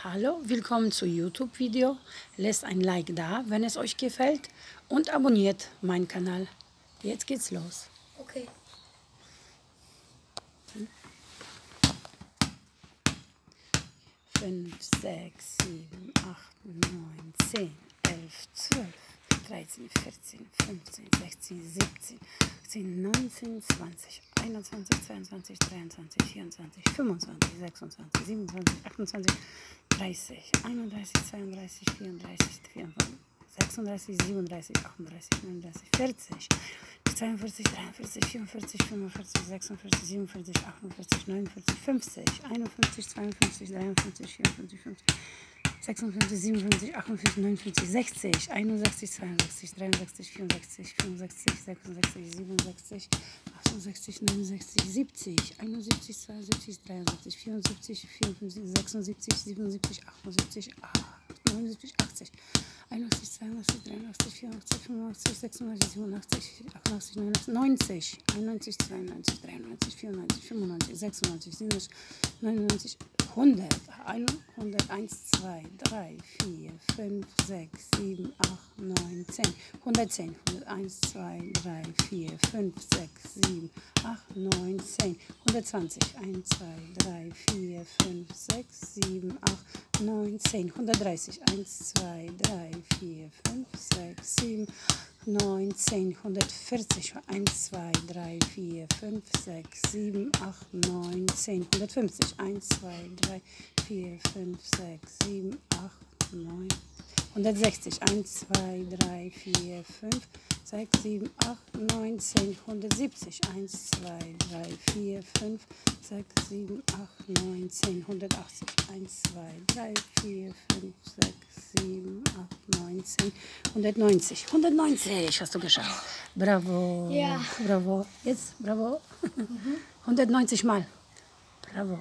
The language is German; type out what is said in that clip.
Hallo, willkommen zu YouTube-Video. Lasst ein Like da, wenn es euch gefällt, und abonniert meinen Kanal. Jetzt geht's los. Okay. 5, 6, 7, 8, 9, 10, 11, 12, 13, 14, 15, 16, 17, 18, 19, 20, 21, 22, 23, 24, 25, 26, 27, 28, 30, 31, 32, 34, 35, 36, 37, 38, 39, 40, 42, 43, 44, 45, 46, 47, 48, 49, 50, 51, 52, 53, 54, 50, 56, 57, 58, 59, 60, 61, 62, 63, 64, 65, 66, 67, 68, 69, 70, 71, 72, 73, 74, 54, 76, 77, 78, 79, 80, 81, 82, 83, 84, 85, 86, 87, 88, 89, 90, 91, 92, 93, 94, 95, 96, 97, 99, 100, 101, 2, 3, 4, 5, 6, 7, 8, 9, 10, 110, 101, 2, 3, 4, 5, 6, 7, 8, 9, 10, 120, 1, 2, 3, 4, 5, 6, 7, 8, 9, 10, 130, 1, 2, 3, 4, 5, 6, 7, 9, 10, 140, 1, 2, 3, 4, 5, 6, 7, 8, 9, 10, 150, 1, 2, 3, 4, 5, 6, 7, 8, 9, 160, 1, 2, 3, 4, 5, 6, 7, 8, 9, 10, 170, 1, 2, 3, 4, 5, 6, 7, 8, 9, 10, 180, 1, 2, 3, 4, 5, 6, 7, 8, 9, 10, 190, 190 hast du geschafft. Bravo. Ja. Bravo. Jetzt, bravo. 190 Mal. Bravo.